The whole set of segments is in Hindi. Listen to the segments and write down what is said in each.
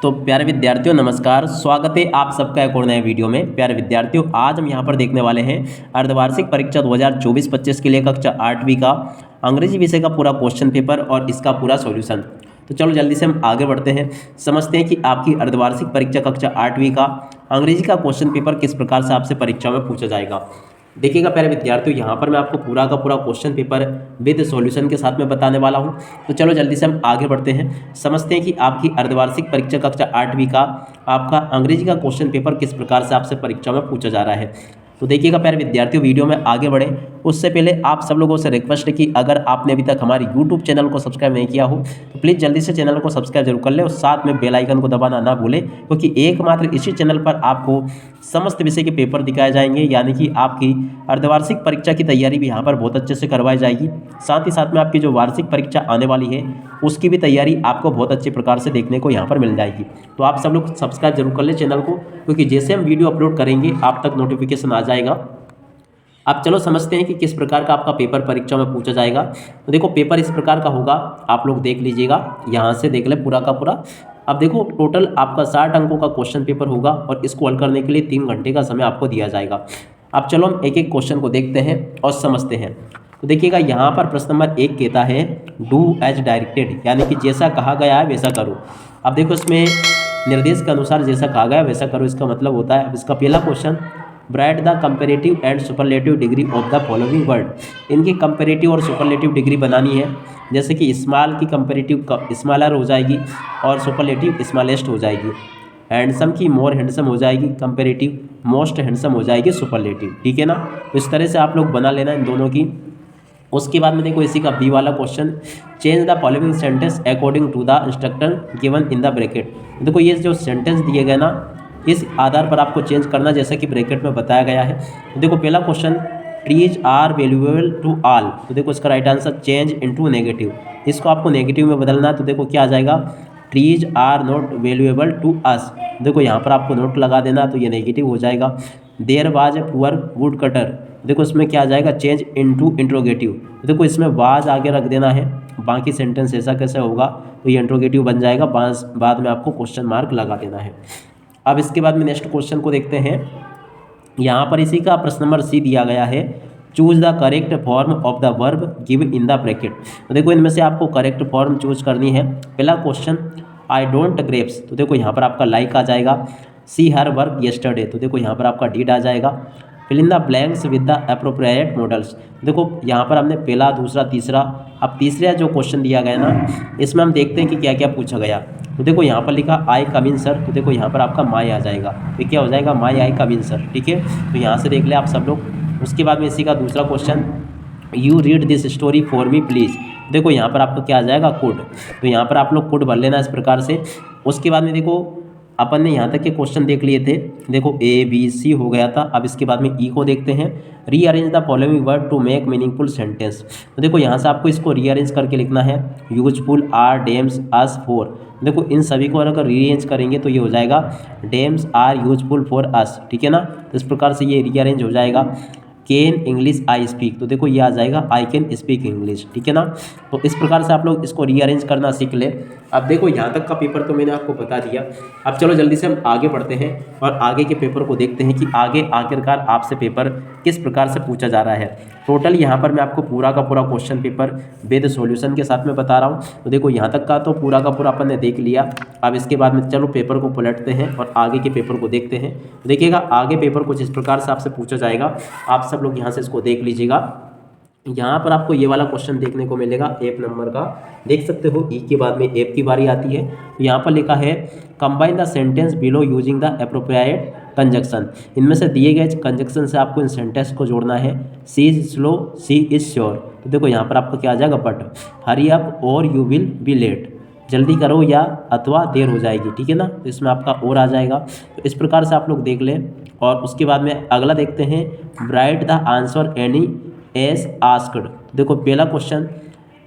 तो प्यारे विद्यार्थियों नमस्कार, स्वागत है आप सबका एक और नए वीडियो में। प्यारे विद्यार्थियों, आज हम यहाँ पर देखने वाले हैं अर्धवार्षिक परीक्षा 2024-25 के लिए कक्षा 8वीं का अंग्रेजी विषय का पूरा क्वेश्चन पेपर और इसका पूरा सॉल्यूशन। तो चलो जल्दी से हम आगे बढ़ते हैं, समझते हैं कि आपकी अर्धवार्षिक परीक्षा कक्षा 8वीं का अंग्रेजी का क्वेश्चन पेपर किस प्रकार से आपसे परीक्षा में पूछा जाएगा। देखिएगा प्यारे विद्यार्थियों, यहाँ पर मैं आपको पूरा का पूरा क्वेश्चन पेपर विद सॉल्यूशन के साथ में बताने वाला हूँ। तो चलो जल्दी से हम आगे बढ़ते हैं, समझते हैं कि आपकी अर्धवार्षिक परीक्षा कक्षा 8वीं का आपका अंग्रेजी का क्वेश्चन पेपर किस प्रकार से आपसे परीक्षा में पूछा जा रहा है। तो देखिएगा प्यारे विद्यार्थियों, वीडियो में आगे बढ़े उससे पहले आप सब लोगों से रिक्वेस्ट है कि अगर आपने अभी तक हमारे यूट्यूब चैनल को सब्सक्राइब नहीं किया हो तो प्लीज़ जल्दी से चैनल को सब्सक्राइब जरूर कर ले और साथ में बेल आइकन को दबाना ना भूलें, क्योंकि एकमात्र इसी चैनल पर आपको समस्त विषय के पेपर दिखाए जाएंगे, यानी कि आपकी अर्धवार्षिक परीक्षा की तैयारी भी यहाँ पर बहुत अच्छे से करवाई जाएगी। साथ ही साथ में आपकी जो वार्षिक परीक्षा आने वाली है उसकी भी तैयारी आपको बहुत अच्छे प्रकार से देखने को यहाँ पर मिल जाएगी। तो आप सब लोग सब्सक्राइब जरूर कर ले चैनल को, क्योंकि जैसे हम वीडियो अपलोड करेंगे आप तक नोटिफिकेशन आ जाएगा। अब चलो समझते हैं कि किस प्रकार का आपका पेपर परीक्षा में पूछा जाएगा। तो देखो पेपर इस प्रकार का होगा, आप लोग देख लीजिएगा, यहाँ से देख ले पूरा का पूरा। अब देखो टोटल आपका 60 अंकों का क्वेश्चन पेपर होगा और इसको हल करने के लिए 3 घंटे का समय आपको दिया जाएगा। अब चलो हम एक एक क्वेश्चन को देखते हैं और समझते हैं। तो देखिएगा यहाँ पर प्रश्न नंबर 1 कहता है डू एज डायरेक्टेड, यानी कि जैसा कहा गया है वैसा करो। अब देखो इसमें निर्देश के अनुसार जैसा कहा गया है वैसा करो, इसका मतलब होता है। अब इसका पहला question, right the comparative and superlative degree of the following word. इनकी कंपेरेटिव और सुपरलेटिव डिग्री बनानी है, जैसे कि स्मॉल की कंपेरेटिव स्मॉलर हो जाएगी और सुपरलेटिव स्मॉलेस्ट हो जाएगी। हैंडसम की मोर हैंडसम हो जाएगी कंपेरेटिव, मोस्ट हैंडसम हो जाएगी सुपरलेटिव, ठीक है ना। तो इस तरह से आप लोग बना लेना इन दोनों की। उसके बाद में देखो इसी का बी वाला question, change the following sentence according to the instructor given in the bracket. देखो ये जो सेंटेंस दिए गए ना, इस आधार पर आपको चेंज करना, जैसा कि ब्रैकेट में बताया गया है। तो देखो पहला question, trees are valuable to all. तो देखो इसका right answer change into negative, इसको आपको नेगेटिव में बदलना है। तो देखो क्या आ जाएगा, trees are not valuable to us. देखो यहाँ पर आपको नोट लगा देना, तो ये नेगेटिव हो जाएगा। There was a poor wood cutter. देखो इसमें क्या आ जाएगा, चेंज इनटू इंट्रोगेटिव। देखो इसमें वाज आगे रख देना है, बाकी सेंटेंस ऐसा कैसे होगा, तो ये इंट्रोगेटिव बन जाएगा, बाद में आपको क्वेश्चन मार्क लगा देना है। अब इसके बाद में नेक्स्ट क्वेश्चन को देखते हैं। यहाँ पर इसी का प्रश्न नंबर सी दिया गया है, choose the correct form of the verb give in the bracket. तो देखो इनमें से आपको करेक्ट फॉर्म चूज करनी है। पहला क्वेश्चन, आई डोंट ग्रेप्स। तो देखो यहाँ पर आपका लाइक आ जाएगा। See her work yesterday. तो देखो यहाँ पर आपका डीड आ जाएगा। Fill in the blanks with the appropriate modals. देखो यहाँ पर हमने पहला, दूसरा, तीसरा, अब तीसरा जो क्वेश्चन दिया गया ना, इसमें हम देखते हैं कि क्या क्या पूछा गया। तो देखो यहाँ पर लिखा आई कम इन सर। तो देखो यहाँ पर आपका माई आ जाएगा, तो क्या हो जाएगा, माई आई कम इन सर, ठीक है। तो यहाँ से देख ले आप सब लोग। उसके बाद में इसी का दूसरा question, you read this story for me please. देखो यहाँ पर आपका क्या आ जाएगा, कुड। तो यहाँ पर आप लोग कुड भर लेना इस प्रकार से। उसके बाद में देखो अपन ने यहाँ तक के क्वेश्चन देख लिए थे। देखो ए बी सी हो गया था। अब इसके बाद में ई को देखते हैं, rearrange the following word to make meaningful sentence. तो देखो यहाँ से आपको इसको रीअरेंज करके लिखना है, useful, are, them, us, for. देखो इन सभी को अगर रीअरेंज करेंगे तो ये हो जाएगा them are useful for us, ठीक है ना। तो इस प्रकार से ये रीअरेंज हो जाएगा। Can English I speak. तो देखो ये आ जाएगा आई कैन स्पीक इंग्लिश, ठीक है ना। तो इस प्रकार से आप लोग इसको रीअरेंज करना सीख ले। अब देखो यहाँ तक का पेपर तो मैंने आपको बता दिया। अब चलो जल्दी से हम आगे बढ़ते हैं और आगे के पेपर को देखते हैं कि आगे आखिरकार आपसे पेपर किस प्रकार से पूछा जा रहा है। टोटल यहाँ पर मैं आपको पूरा का पूरा क्वेश्चन पेपर विद सॉल्यूशन के साथ में बता रहा हूँ। तो देखो यहाँ तक का तो पूरा का पूरा अपन ने देख लिया। अब इसके बाद में चलो पेपर को पलटते हैं और आगे के पेपर को देखते हैं। देखिएगा आगे पेपर कुछ इस प्रकार से आपसे पूछा जाएगा, आप सब लोग यहाँ से इसको देख लीजिएगा। यहाँ पर आपको ये वाला क्वेश्चन देखने को मिलेगा, एप नंबर का, देख सकते हो। ई के बाद में एप की बारी आती है। तो यहाँ पर लिखा है, combine the sentence below using the appropriate conjunction. इनमें से दिए गए कंजक्शन से आपको इन सेंटेंस को जोड़ना है। C is slow, C is sure. तो देखो यहाँ पर आपको क्या आ जाएगा, बट, हरी अप और यू विल बी लेट। जल्दी करो या अथवा देर हो जाएगी, ठीक है ना। तो इसमें आपका और आ जाएगा। तो इस प्रकार से आप लोग देख लें। और उसके बाद में अगला देखते हैं, right the answer any as asked. देखो पहला question,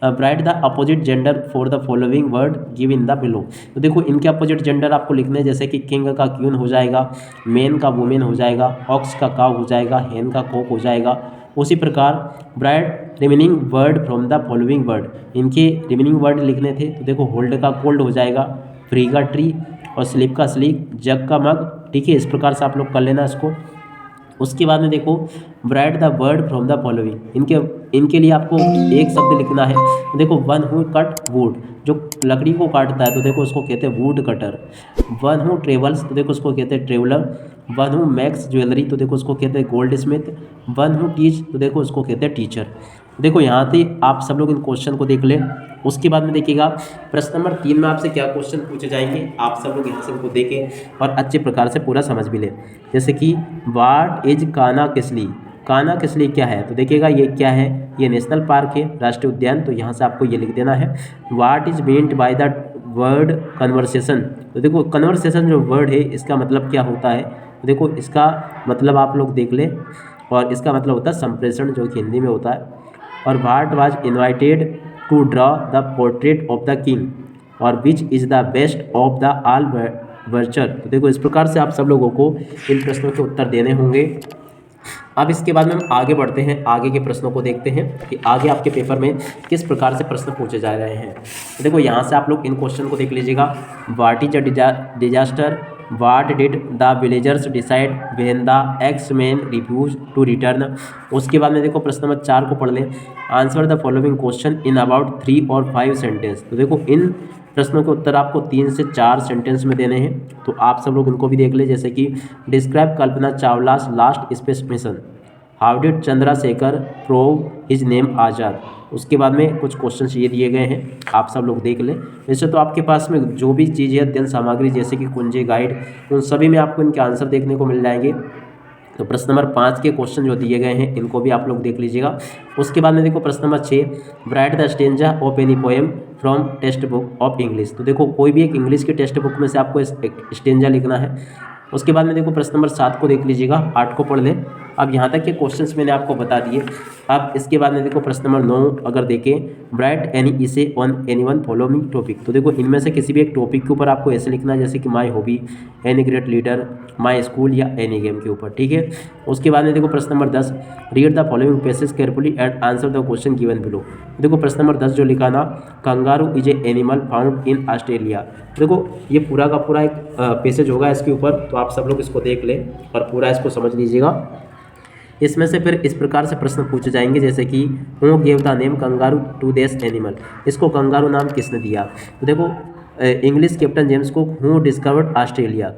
right the opposite gender for the following word give in the below. तो देखो इनके अपोजिट जेंडर आपको लिखने हैं, जैसे कि किंग का क्यून हो जाएगा, मैन का वुमेन हो जाएगा, ऑक्स का काउ हो जाएगा, हैन का कॉक हो जाएगा। उसी प्रकार right remaining word from the following word, इनके रिमेनिंग वर्ड लिखने थे। तो देखो होल्ड का कोल्ड हो जाएगा, फ्री का ट्री, और स्लीप का स्लीप, जग का मग, ठीक है। इस प्रकार से आप लोग कर लेना इसको। उसके बाद में देखो right the word from the following, इनके लिए आपको एक शब्द लिखना है। देखो वन हु कट वुड, जो लकड़ी को काटता है तो देखो उसको कहते हैं would cutter. One who travels, तो देखो उसको कहते हैं traveller. One who makes jewellery, तो देखो उसको कहते हैं gold Smith. One who teach, तो देखो उसको कहते हैं टीचर। देखो यहाँ से आप सब लोग इन क्वेश्चन को देख लें। उसके बाद में देखिएगा प्रश्न नंबर 3 में आपसे क्या क्वेश्चन पूछे जाएंगे, आप सब लोग यहाँ से इनको देखें और अच्छे प्रकार से पूरा समझ भी लें। जैसे कि व्हाट इज कान्हा किसली, कान्हा किसली क्या है, तो देखिएगा ये क्या है, ये नेशनल पार्क है, राष्ट्रीय उद्यान। तो यहाँ से आपको ये लिख देना है। What is meant by the word conversation, तो देखो कन्वर्सेशन जो वर्ड है इसका मतलब क्या होता है, तो देखो इसका मतलब आप लोग देख लें, और इसका मतलब होता है संप्रेषण, जो कि हिंदी में होता है। और what was invited to draw the portrait of the king, और which is the best of the all वर्चर। तो देखो इस प्रकार से आप सब लोगों को इन प्रश्नों के उत्तर देने होंगे। अब इसके बाद में हम आगे बढ़ते हैं, आगे के प्रश्नों को देखते हैं कि आगे आपके पेपर में किस प्रकार से प्रश्न पूछे जा रहे हैं। तो देखो यहाँ से आप लोग इन क्वेश्चन को देख लीजिएगा। What is a disaster, what did the villagers decide when the axeman refuse to return. उसके बाद में देखो प्रश्न नंबर 4 को पढ़ लें। Answer the following question in about 3 और 5 सेंटेंस, तो देखो इन प्रश्नों के उत्तर आपको 3 से 4 सेंटेंस में देने हैं। तो आप सब लोग इनको भी देख ले। जैसे कि describe Kalpana Chawla's last space mission, how did Chandrashekhar prove his name Azad. उसके बाद में कुछ क्वेश्चन ये दिए गए हैं, आप सब लोग देख लें। वैसे तो आपके पास में जो भी चीज़ है अध्ययन सामग्री जैसे कि कुंजी गाइड, उन सभी में आपको इनके आंसर देखने को मिल जाएंगे। तो प्रश्न नंबर 5 के क्वेश्चन जो दिए गए हैं इनको भी आप लोग देख लीजिएगा। उसके बाद में देखो प्रश्न number 6, right the stanza of any poem from text book of English. तो देखो कोई भी एक इंग्लिश के टेक्स्ट बुक में से आपको स्टेंजा लिखना है। उसके बाद में देखो प्रश्न नंबर 7 को देख लीजिएगा, 8 को पढ़ लें। अब यहाँ तक के क्वेश्चंस मैंने आपको बता दिए। अब इसके बाद में देखो प्रश्न नंबर 9 अगर देखें, राइट एनी इसे on any one following topic. तो देखो इनमें से किसी भी एक टॉपिक के ऊपर आपको ऐसे लिखना है जैसे कि my hobby, any great leader, my school या एनी गेम के ऊपर, ठीक है। उसके बाद में देखो प्रश्न number 10, read the following passage carefully and answer the question given below. देखो प्रश्न नंबर 10 जो लिखा ना, kangaroo is a animal found in Australia. देखो ये पूरा का पूरा एक पैसेज होगा इसके ऊपर, तो आप सब लोग इसको देख लें और पूरा इसको समझ लीजिएगा। इसमें से फिर इस प्रकार से प्रश्न पूछे जाएंगे जैसे कि who gave the name kangaroo to this animal, इसको कंगारू नाम किसने दिया। तो देखो English captain James Cook who discovered Australia.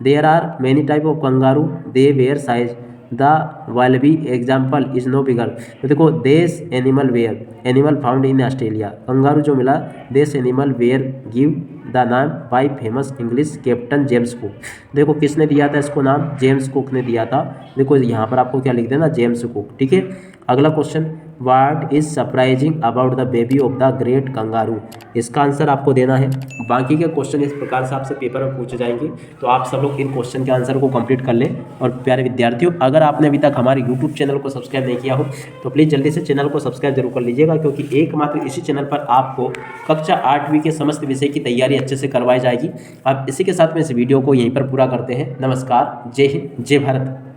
There are many type of kangaroo, they were size, the wallaby example is no bigger. तो देखो these animal were, animal found in Australia. Kangaroo जो मिला, these animal were give the नाम by famous English captain James Cook. देखो किसने दिया था इसको नाम, जेम्स कुक ने दिया था। देखो यहाँ पर आपको क्या लिख देना, जेम्स कुक, ठीक है। अगला question, what is surprising about the baby of the great kangaroo. इसका आंसर आपको देना है। बाकी के क्वेश्चन इस प्रकार से आपसे पेपर में पूछे जाएंगे, तो आप सब लोग इन क्वेश्चन के आंसर को कंप्लीट कर लें। और प्यारे विद्यार्थियों, अगर आपने अभी तक हमारे यूट्यूब चैनल को सब्सक्राइब नहीं किया हो तो प्लीज़ जल्दी से चैनल को सब्सक्राइब जरूर कर लीजिएगा, क्योंकि एकमात्र इसी चैनल पर आपको कक्षा 8वीं के समस्त विषय की तैयारी अच्छे से करवाई जाएगी। अब इसी के साथ में इस वीडियो को यहीं पर पूरा करते हैं। नमस्कार, जय हिंद, जय भारत।